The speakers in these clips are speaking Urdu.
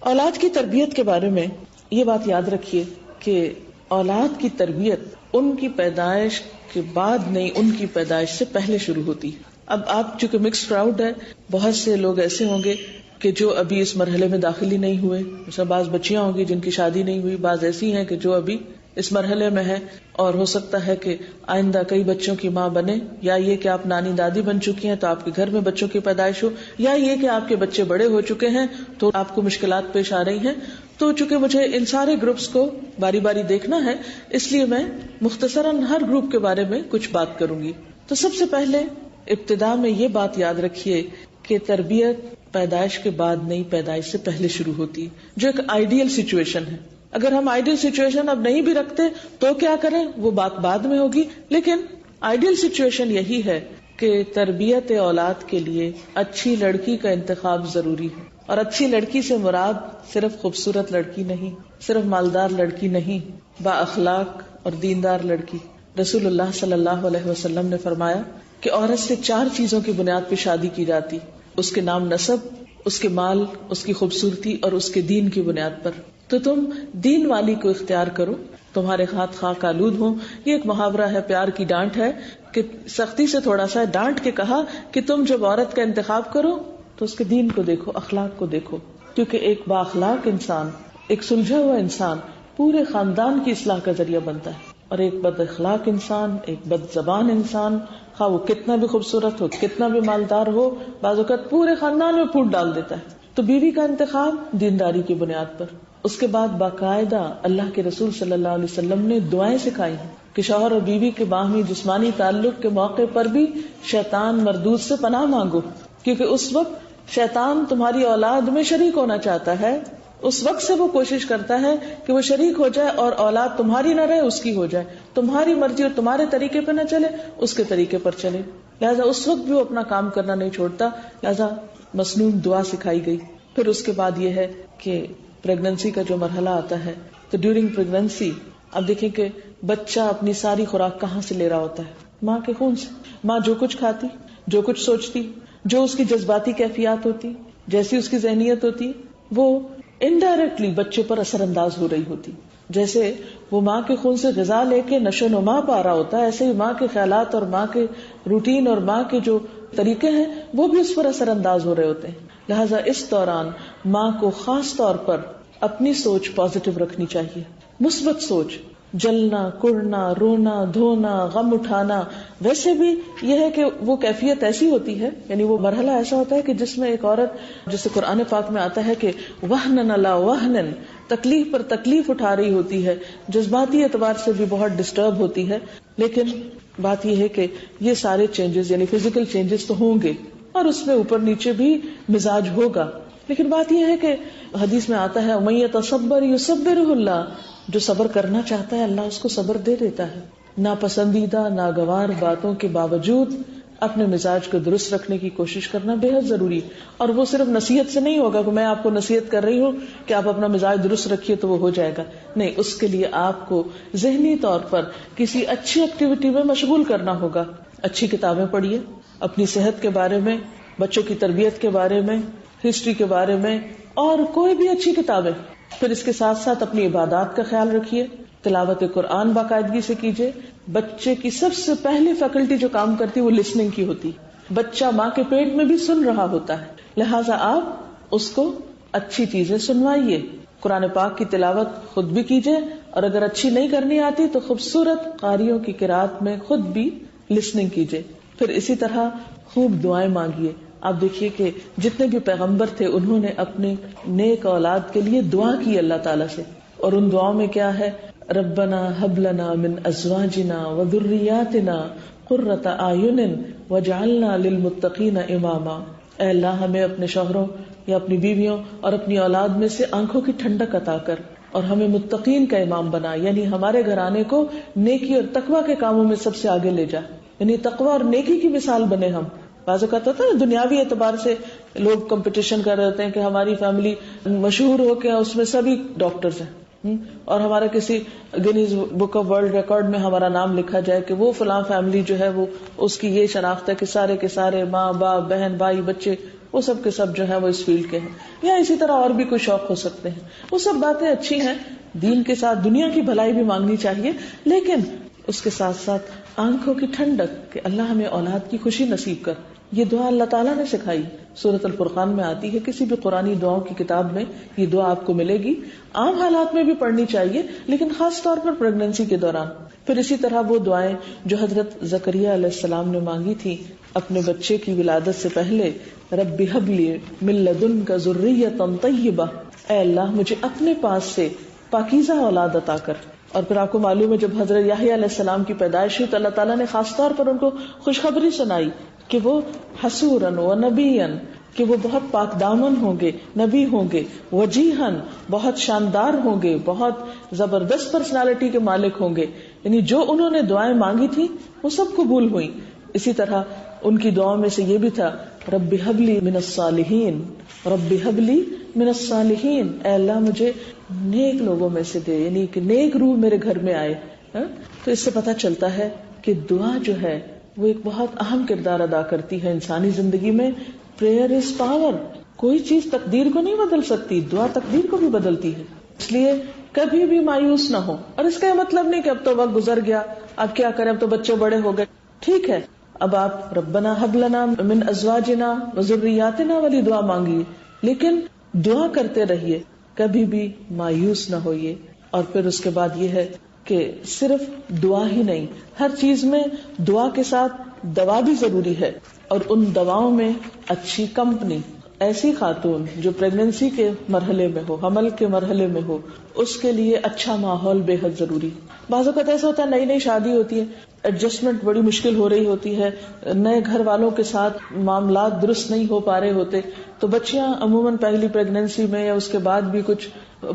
اولاد کی تربیت کے بارے میں یہ بات یاد رکھیے کہ اولاد کی تربیت ان کی پیدائش کے بعد نہیں، ان کی پیدائش سے پہلے شروع ہوتی. اب آپ چونکہ مکس کراؤڈ ہے، بہت سے لوگ ایسے ہوں گے کہ جو ابھی اس مرحلے میں داخل ہی نہیں ہوئے، مثلا بعض بچیاں ہوں گی جن کی شادی نہیں ہوئی، بعض ایسی ہیں کہ جو ابھی اس مرحلے میں ہے، اور ہو سکتا ہے کہ آئندہ کئی بچوں کی ماں بنے، یا یہ کہ آپ نانی دادی بن چکی ہیں تو آپ کے گھر میں بچوں کی پیدائش ہو، یا یہ کہ آپ کے بچے بڑے ہو چکے ہیں تو آپ کو مشکلات پیش آ رہی ہیں. تو چونکہ مجھے ان سارے گروپس کو باری باری دیکھنا ہے، اس لیے میں مختصراً ہر گروپ کے بارے میں کچھ بات کروں گی. تو سب سے پہلے ابتدا میں یہ بات یاد رکھیے کہ تربیت پیدائش کے بعد نہیں، پیدائش سے پہلے شروع ہوتی ہے، جو ایک آئیڈیل سچویشن ہے. اگر ہم آئیڈیل سچویشن اب نہیں بھی رکھتے تو کیا کریں، وہ بات بعد میں ہوگی، لیکن آئیڈیل سچویشن یہی ہے کہ تربیت اولاد کے لیے اچھی لڑکی کا انتخاب ضروری ہے. اور اچھی لڑکی سے مراد صرف خوبصورت لڑکی نہیں، صرف مالدار لڑکی نہیں، با اخلاق اور دیندار لڑکی. رسول اللہ صلی اللہ علیہ وسلم نے فرمایا کہ عورت سے 4 چیزوں کی بنیاد پہ شادی کی جاتی: اس کے نام نسب، اس کے مال، اس کی خوبصورتی اور اس کے دین کی بنیاد پر. تو تم دین والی کو اختیار کرو، تمہارے ہاتھ خاک آلود ہوں. یہ ایک محاورہ ہے، پیار کی ڈانٹ ہے کہ سختی سے تھوڑا سا ڈانٹ کے کہا کہ تم جب عورت کا انتخاب کرو تو اس کے دین کو دیکھو، اخلاق کو دیکھو، کیونکہ ایک با اخلاق انسان، ایک سلجھا ہوا انسان پورے خاندان کی اصلاح کا ذریعہ بنتا ہے، اور ایک بد اخلاق انسان، ایک بد زبان انسان، خواہ وہ کتنا بھی خوبصورت ہو، کتنا بھی مالدار ہو، بعض اوقات پورے خاندان میں پھوٹ ڈال دیتا ہے. تو بیوی کا انتخاب دینداری کی بنیاد پر. اس کے بعد باقاعدہ اللہ کے رسول صلی اللہ علیہ وسلم نے دعائیں سکھائی ہیں کہ شوہر اور بیوی کے باہمی جسمانی تعلق کے موقع پر بھی شیطان مردود سے پناہ مانگو، کیونکہ اس وقت شیطان تمہاری اولاد میں شریک ہونا چاہتا ہے. اس وقت سے وہ کوشش کرتا ہے کہ وہ شریک ہو جائے اور اولاد تمہاری نہ رہے، اس کی ہو جائے، تمہاری مرضی اور تمہارے طریقے پہ نہ چلے، اس کے طریقے پر چلے. لہذا اس وقت بھی وہ اپنا کام کرنا نہیں چھوڑتا، لہذا مسنون دعا سکھائی گئی. پھر اس کے بعد یہ ہے کہ پریگننسی کا جو مرحلہ آتا ہے، تو ڈیورنگ پریگننسی اب دیکھیں کہ بچہ اپنی ساری خوراک کہاں سے لے رہا ہوتا ہے؟ ماں کے خون سے. ماں جو کچھ کھاتی، جو کچھ سوچتی، جو اس کی جذباتی کیفیات ہوتی، جیسی اس کی ذہنیت ہوتی، وہ انڈائریکٹلی بچے پر اثر انداز ہو رہی ہوتی. جیسے وہ ماں کے خون سے غذا لے کے نشو نما پا رہا ہوتا ہے، ایسے ہی ماں کے خیالات اور ماں کے روٹین اور ماں کے جو طریقے ہیں وہ بھی اس پر اثر انداز ہو رہے ہوتے ہیں. لہٰذا اس دوران ماں کو خاص طور پر اپنی سوچ پازیٹو رکھنی چاہیے، مثبت سوچ. جلنا، کڑنا، رونا، دھونا، غم اٹھانا، ویسے بھی یہ ہے کہ وہ کیفیت ایسی ہوتی ہے، یعنی وہ مرحلہ ایسا ہوتا ہے کہ جس میں ایک عورت، جسے قرآن پاک میں آتا ہے کہ وہنن علی وہنن، تکلیف پر تکلیف اٹھا رہی ہوتی ہے، جذباتی اعتبار سے بھی بہت ڈسٹرب ہوتی ہے. لیکن بات یہ ہے کہ یہ سارے چینجز یعنی فزیکل چینجز تو ہوں گے، اور اس میں اوپر نیچے بھی مزاج ہوگا. لیکن بات یہ ہے کہ حدیث میں آتا ہے وَمَن يَتَصَبَّرْ يُصَبِّرْهُ اللَّهُ، جو صبر کرنا چاہتا ہے اللہ اس کو صبر دے دیتا ہے. ناپسندیدہ ناگوار باتوں کے باوجود اپنے مزاج کو درست رکھنے کی کوشش کرنا بے حد ضروری. اور وہ صرف نصیحت سے نہیں ہوگا کہ میں آپ کو نصیحت کر رہی ہوں کہ آپ اپنا مزاج درست رکھیے تو وہ ہو جائے گا. نہیں، اس کے لیے آپ کو ذہنی طور پر کسی اچھی ایکٹیویٹی میں مشغول کرنا ہوگا. اچھی کتابیں پڑھیے، اپنی صحت کے بارے میں، بچوں کی تربیت کے بارے میں، ہسٹری کے بارے میں، اور کوئی بھی اچھی کتابیں. پھر اس کے ساتھ ساتھ اپنی عبادات کا خیال رکھیے، تلاوت قرآن باقاعدگی سے کیجیے. بچے کی سب سے پہلی فیکلٹی جو کام کرتی ہے وہ لسننگ کی ہوتی. بچہ ماں کے پیٹ میں بھی سن رہا ہوتا ہے، لہٰذا آپ اس کو اچھی چیزیں سنوائیے. قرآن پاک کی تلاوت خود بھی کیجیے، اور اگر اچھی نہیں کرنی آتی تو خوبصورت قاریوں کی قرات میں خود بھی لسننگ کیجیے. پھر اسی طرح خوب دعائیں مانگیے. آپ دیکھیے کہ جتنے بھی پیغمبر تھے انہوں نے اپنے نیک اولاد کے لیے دعا کی اللہ تعالیٰ سے، اور ان دعاؤں میں کیا ہے؟ ربنا هب لنا من ازواجنا وذرياتنا قرۃ اعین واجعلنا للمتقین اماما. اے اللہ ہمیں اپنے شوہروں یا اپنی بیویوں اور اپنی اولاد میں سے آنکھوں کی ٹھنڈک عطا کر، اور ہمیں متقین کا امام بنا، یعنی ہمارے گھرانے کو نیکی اور تقوی کے کاموں میں سب سے آگے لے جا، یعنی تقوی اور نیکی کی مثال بنے ہم. بعض اوقات ہوتا ہے دنیاوی اعتبار سے لوگ کمپٹیشن کر رہے ہوتے ہیں کہ ہماری فیملی مشہور ہو کے اس میں سبھی ڈاکٹرز ہیں، اور ہمارا کسی Guinness book of world record میں ہمارا نام لکھا جائے کہ وہ فلاں فیملی جو ہے وہ اس کی یہ شناخت ہے کہ سارے کے سارے ماں باپ بہن بھائی بچے وہ سب کے سب جو ہے وہ اس فیلڈ کے ہیں، یا اسی طرح اور بھی کوئی شوق ہو سکتے ہیں. وہ سب باتیں اچھی ہیں، دین کے ساتھ دنیا کی بھلائی بھی مانگنی چاہیے، لیکن اس کے ساتھ ساتھ آنکھوں کی ٹھنڈک کہ اللہ ہمیں اولاد کی خوشی نصیب کر. یہ دعا اللہ تعالیٰ نے سکھائی، سورۃ الفرقان میں آتی ہے، کسی بھی قرآنی دعاؤں کی کتاب میں یہ دعا آپ کو ملے گی. عام حالات میں بھی پڑھنی چاہیے، لیکن خاص طور پر پریگننسی کے دوران. پھر اسی طرح وہ دعائیں جو حضرت زکریا علیہ السلام نے مانگی تھی اپنے بچے کی ولادت سے پہلے، رب ہب لی من لدنک ذریۃ طیبہ، اے اللہ مجھے اپنے پاس سے پاکیزہ اولاد عطا کر. اور پھر آپ کو معلوم ہے جب حضرت یحییٰ علیہ السلام کی پیدائش ہوئی تو اللہ تعالیٰ نے خاص طور پر ان کو خوشخبری سنائی کہ وہ حسوراً و نبیًا، کہ وہ بہت پاک دامن ہوں گے، نبی ہوں گے، وجیہاً بہت شاندار ہوں گے، بہت زبردست پرسنالٹی کے مالک ہوں گے. یعنی جو انہوں نے دعائیں مانگی تھی وہ سب قبول ہوئی. اسی طرح ان کی دعاؤں میں سے یہ بھی تھا، رب ہب لی من الصالحین، رب ہب لی من الصالحین، اے اللہ مجھے نیک لوگوں میں سے دے، یعنی کہ نیک روح میرے گھر میں آئے. تو اس سے پتہ چلتا ہے کہ دعا جو ہے وہ ایک بہت اہم کردار ادا کرتی ہے انسانی زندگی میں. Prayer is power. کوئی چیز تقدیر کو نہیں بدل سکتی، دعا تقدیر کو بھی بدلتی ہے. اس لیے کبھی بھی مایوس نہ ہو. اور اس کا یہ مطلب نہیں کہ اب تو وقت گزر گیا، اب کیا کریں، اب تو بچے بڑے ہو گئے. ٹھیک ہے، اب آپ ربنا حب لنا من ازواجنا وذریاتنا والی دعا مانگیے، لیکن دعا کرتے رہیے، کبھی بھی مایوس نہ ہوئیے. اور پھر اس کے بعد یہ ہے کہ صرف دعا ہی نہیں، ہر چیز میں دعا کے ساتھ دوا بھی ضروری ہے. اور ان دواؤں میں اچھی کمپنی، ایسی خاتون جو پریگننسی کے مرحلے میں ہو، حمل کے مرحلے میں ہو، اس کے لیے اچھا ماحول بے حد ضروری. بعض اوقات ایسا ہوتا ہے نئی نئی شادی ہوتی ہے، ایڈجسٹمنٹ بڑی مشکل ہو رہی ہوتی ہے، نئے گھر والوں کے ساتھ معاملات درست نہیں ہو پا رہے ہوتے، تو بچیاں عموماً پہلی پریگننسی میں یا اس کے بعد بھی کچھ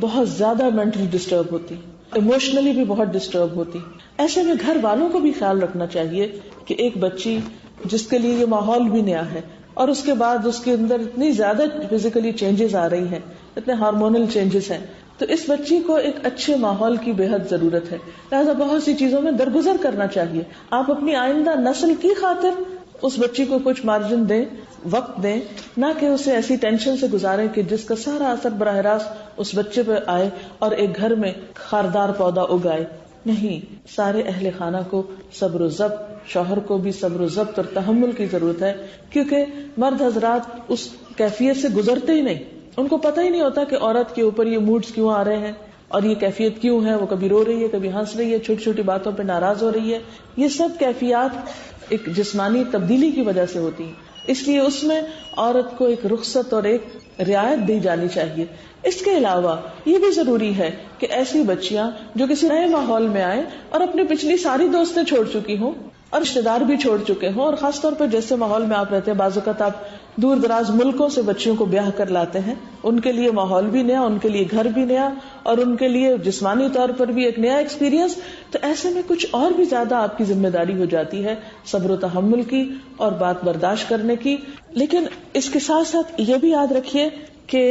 بہت زیادہ مینٹلی ڈسٹرب ہوتی، ایموشنلی بھی بہت ڈسٹرب ہوتی. ایسے میں گھر والوں کو بھی خیال رکھنا چاہیے کہ ایک بچی جس کے لیے یہ ماحول بھی نیا ہے اور اس کے بعد اس کے اندر اتنی زیادہ فزیکلی چینجز آ رہی ہیں، اتنے ہارمونل چینجز ہیں، تو اس بچی کو ایک اچھے ماحول کی بے حد ضرورت ہے. لہٰذا بہت سی چیزوں میں درگزر کرنا چاہیے. آپ اپنی آئندہ نسل کی خاطر اس بچی کو کچھ مارجن دیں، وقت دیں، نہ کہ اسے ایسی ٹینشن سے گزاریں کہ جس کا سارا اثر براہ راست اس بچے پہ آئے اور ایک گھر میں خاردار پودا اگائے. نہیں، سارے اہل خانہ کو صبر و ضبط، شوہر کو بھی صبر و ضبط اور تحمل کی ضرورت ہے، کیونکہ مرد حضرات اس کیفیت سے گزرتے ہی نہیں. ان کو پتہ ہی نہیں ہوتا کہ عورت کے اوپر یہ موڈز کیوں آ رہے ہیں اور یہ کیفیت کیوں ہے. وہ کبھی رو رہی ہے، کبھی ہنس رہی ہے، چھوٹی چھوٹی باتوں پہ ناراض ہو رہی ہے. یہ سب کیفیات ایک جسمانی تبدیلی کی وجہ سے ہوتی ہیں. اس لیے اس میں عورت کو ایک رخصت اور ایک رعایت دی جانی چاہیے. اس کے علاوہ یہ بھی ضروری ہے کہ ایسی بچیاں جو کسی نئے ماحول میں آئیں اور اپنی پچھلی ساری دوستیں چھوڑ چکی ہوں اور رشتے دار بھی چھوڑ چکے ہوں، اور خاص طور پر جیسے ماحول میں آپ رہتے ہیں، بعض اوقات آپ دور دراز ملکوں سے بچیوں کو بیاہ کر لاتے ہیں، ان کے لیے ماحول بھی نیا، ان کے لیے گھر بھی نیا، اور ان کے لیے جسمانی طور پر بھی ایک نیا ایکسپیرینس. تو ایسے میں کچھ اور بھی زیادہ آپ کی ذمہ داری ہو جاتی ہے صبر و تحمل کی اور بات برداشت کرنے کی. لیکن اس کے ساتھ ساتھ یہ بھی یاد رکھیے کہ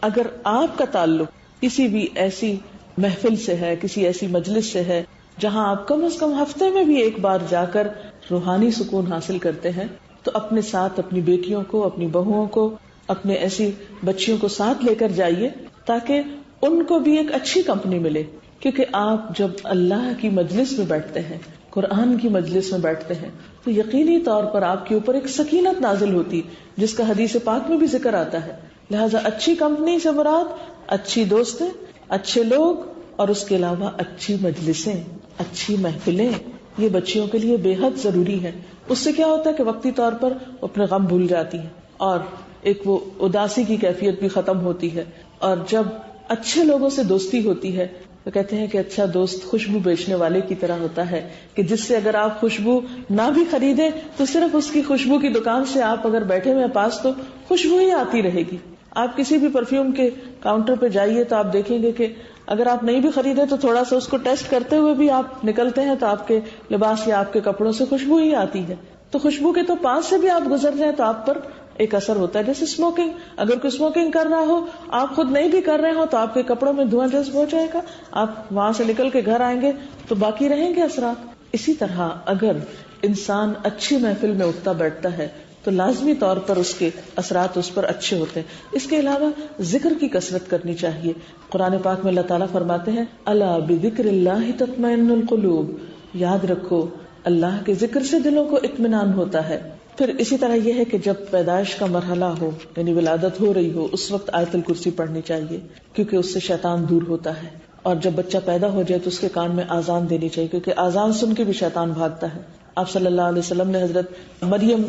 اگر آپ کا تعلق کسی بھی ایسی محفل سے ہے، کسی ایسی مجلس سے ہے جہاں آپ کم از کم ہفتے میں بھی ایک بار جا کر روحانی سکون حاصل کرتے ہیں، تو اپنے ساتھ اپنی بیٹیوں کو، اپنی بہوؤں کو، اپنے ایسی بچیوں کو ساتھ لے کر جائیے تاکہ ان کو بھی ایک اچھی کمپنی ملے. کیونکہ آپ جب اللہ کی مجلس میں بیٹھتے ہیں، قرآن کی مجلس میں بیٹھتے ہیں، تو یقینی طور پر آپ کے اوپر ایک سکینت نازل ہوتی جس کا حدیث پاک میں بھی ذکر آتا ہے. لہذا اچھی کمپنی سے مراد اچھی دوستیں، اچھے لوگ، اور اس کے علاوہ اچھی مجلسیں، اچھی محفلیں، یہ بچیوں کے لیے بے حد ضروری ہے. اس سے کیا ہوتا ہے کہ وقتی طور پر اپنے غم بھول جاتی ہے اور ایک وہ اداسی کی کیفیت بھی ختم ہوتی ہے. اور جب اچھے لوگوں سے دوستی ہوتی ہے تو کہتے ہیں کہ اچھا دوست خوشبو بیچنے والے کی طرح ہوتا ہے، کہ جس سے اگر آپ خوشبو نہ بھی خریدیں تو صرف اس کی خوشبو کی دکان سے آپ اگر بیٹھے ہوئے پاس تو خوشبو ہی آتی رہے گی. آپ کسی بھی پرفیوم کے کاؤنٹر پہ جائیے تو آپ دیکھیں گے کہ اگر آپ نہیں بھی خریدے تو تھوڑا سا اس کو ٹیسٹ کرتے ہوئے بھی آپ نکلتے ہیں تو آپ کے لباس یا آپ کے کپڑوں سے خوشبو ہی آتی ہے. تو خوشبو کے تو پاس سے بھی آپ گزر جائیں تو آپ پر ایک اثر ہوتا ہے. جیسے اسموکنگ، اگر کوئی اسموکنگ کر رہا ہو، آپ خود نہیں بھی کر رہے ہو تو آپ کے کپڑوں میں دھواں جذب ہو جائے گا، آپ وہاں سے نکل کے گھر آئیں گے تو باقی رہیں گے اثرات. اسی طرح اگر انسان اچھی محفل میں اٹھتا بیٹھتا ہے تو لازمی طور پر اس کے اثرات اس پر اچھے ہوتے ہیں. اس کے علاوہ ذکر کی کثرت کرنی چاہیے. قرآن پاک میں اللہ تعالیٰ فرماتے ہیں الا بذکر اللہ تطمئن القلوب، یاد رکھو اللہ کے ذکر سے دلوں کو اطمینان ہوتا ہے. پھر اسی طرح یہ ہے کہ جب پیدائش کا مرحلہ ہو یعنی ولادت ہو رہی ہو اس وقت آیت الکرسی پڑھنی چاہیے کیونکہ اس سے شیطان دور ہوتا ہے. اور جب بچہ پیدا ہو جائے تو اس کے کان میں آذان دینی چاہیے کیونکہ آذان سن کے بھی شیطان بھاگتا ہے. آپ صلی اللہ علیہ وسلم نے حضرت مریم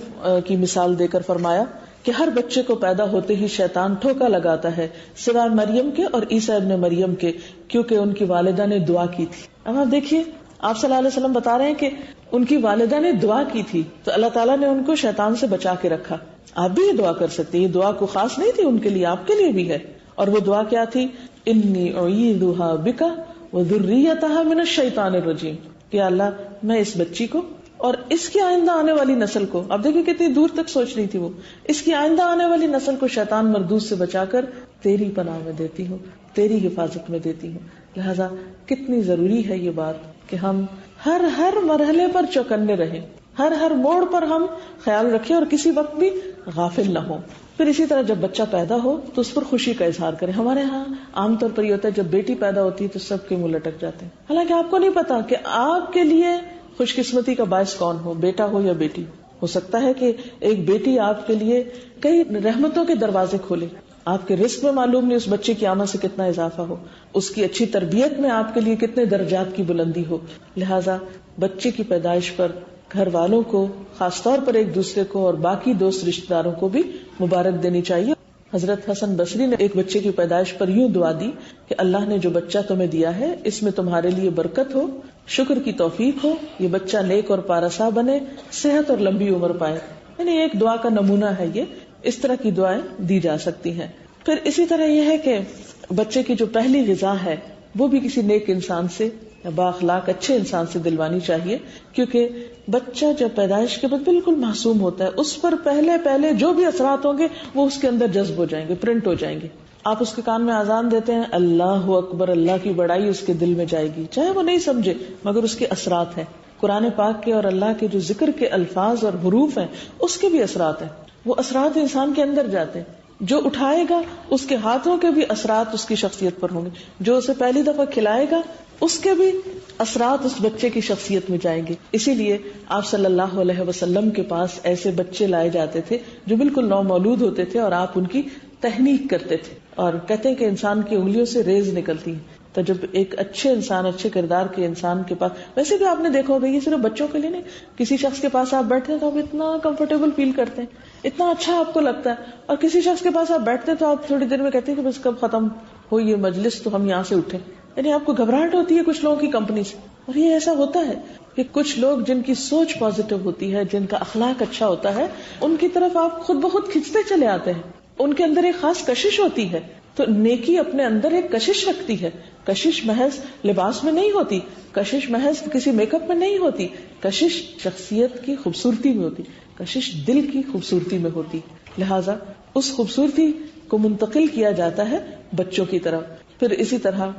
کی مثال دے کر فرمایا کہ ہر بچے کو پیدا ہوتے ہی شیطان ٹھوکا لگاتا ہے سوائے مریم کے اور عیسیٰ ابن مریم کے، کیونکہ ان کی والدہ نے دعا کی تھی. اب آپ دیکھیے آپ صلی اللہ علیہ وسلم بتا رہے ہیں کہ ان کی والدہ نے دعا کی تھی تو اللہ تعالیٰ نے ان کو شیطان سے بچا کے رکھا. آپ بھی یہ دعا کر سکتے ہیں، یہ دعا کو خاص نہیں تھی ان کے لیے، آپ کے لیے بھی ہے. اور وہ دعا کیا تھی؟ انی اعیذها بک وذریتها من الشیطان الرجیم، کہ اللہ میں اس بچی کو اور اس کی آئندہ آنے والی نسل کو، اب دیکھیں کتنی دور تک سوچ رہی تھی وہ، اس کی آئندہ آنے والی نسل کو شیطان مردود سے بچا کر تیری پناہ میں دیتی ہوں، تیری حفاظت میں دیتی ہوں. لہذا کتنی ضروری ہے یہ بات کہ ہم ہر مرحلے پر چوکنے رہیں، ہر موڑ پر ہم خیال رکھیں اور کسی وقت بھی غافل نہ ہوں. پھر اسی طرح جب بچہ پیدا ہو تو اس پر خوشی کا اظہار کریں. ہمارے ہاں عام طور پر یہ ہوتا ہے جب بیٹی پیدا ہوتی ہے تو سب کے منہ لٹک جاتے ہیں، حالانکہ آپ کو نہیں پتا کہ آپ کے لیے خوش قسمتی کا باعث کون ہو، بیٹا ہو یا بیٹی. ہو سکتا ہے کہ ایک بیٹی آپ کے لیے کئی رحمتوں کے دروازے کھولے، آپ کے رزق میں معلوم نہیں اس بچے کی آمد سے کتنا اضافہ ہو، اس کی اچھی تربیت میں آپ کے لیے کتنے درجات کی بلندی ہو. لہذا بچے کی پیدائش پر گھر والوں کو خاص طور پر ایک دوسرے کو اور باقی دوست رشتہ داروں کو بھی مبارک دینی چاہیے. حضرت حسن بصری نے ایک بچے کی پیدائش پر یوں دعا دی کہ اللہ نے جو بچہ تمہیں دیا ہے اس میں تمہارے لیے برکت ہو، شکر کی توفیق ہو، یہ بچہ نیک اور پارسا بنے، صحت اور لمبی عمر پائے. یعنی ایک دعا کا نمونہ ہے یہ، اس طرح کی دعائیں دی جا سکتی ہیں. پھر اسی طرح یہ ہے کہ بچے کی جو پہلی غذا ہے وہ بھی کسی نیک انسان سے یا با اخلاق اچھے انسان سے دلوانی چاہیے، کیونکہ بچہ جب پیدائش کے بعد بالکل معصوم ہوتا ہے، اس پر پہلے جو بھی اثرات ہوں گے وہ اس کے اندر جذب ہو جائیں گے، پرنٹ ہو جائیں گے. آپ اس کے کان میں اذان دیتے ہیں اللہ اکبر، اللہ کی بڑائی اس کے دل میں جائے گی، چاہے وہ نہیں سمجھے مگر اس کے اثرات ہیں. قرآن پاک کے اور اللہ کے جو ذکر کے الفاظ اور حروف ہیں اس کے بھی اثرات ہیں، وہ اثرات انسان کے اندر جاتے ہیں. جو اٹھائے گا اس کے ہاتھوں کے بھی اثرات اس کی شخصیت پر ہوں گے، جو اسے پہلی دفعہ کھلائے گا اس کے بھی اثرات اس بچے کی شخصیت میں جائیں گے. اسی لیے آپ صلی اللہ علیہ وسلم کے پاس ایسے بچے لائے جاتے تھے جو بالکل نو مولود ہوتے تھے اور آپ ان کی تحنیک کرتے تھے. اور کہتے ہیں کہ انسان کی انگلیوں سے ریز نکلتی ہیں. تو جب ایک اچھے انسان، اچھے کردار کے انسان کے پاس، ویسے بھی آپ نے دیکھا ہوگا یہ صرف بچوں کے لیے نہیں، کسی شخص کے پاس آپ بیٹھتے ہیں تو آپ اتنا کمفرٹیبل فیل کرتے ہیں، اتنا اچھا آپ کو لگتا ہے، اور کسی شخص کے پاس آپ بیٹھتے ہیں تو آپ تھوڑی دیر میں کہتے ہیں کہ بس کب ختم ہو یہ مجلس تو ہم یہاں سے اٹھیں. یعنی آپ کو گھبراہٹ ہوتی ہے کچھ لوگوں کی کمپنی سے. اور یہ ایسا ہوتا ہے کہ کچھ لوگ جن کی سوچ پازیٹو ہوتی ہے، جن کا اخلاق اچھا ہوتا ہے، ان کی طرف آپ خود بخود کھنچتے چلے آتے ہیں. ان کے اندر ایک خاص کشش ہوتی ہے. تو نیکی اپنے اندر ایک کشش رکھتی ہے. کشش محض لباس میں نہیں ہوتی، کشش محض کسی میک اپ میں نہیں ہوتی، کشش شخصیت کی خوبصورتی میں ہوتی، کشش دل کی خوبصورتی میں ہوتی. لہذا اس خوبصورتی کو منتقل کیا جاتا ہے بچوں کی طرف. پھر اسی طرح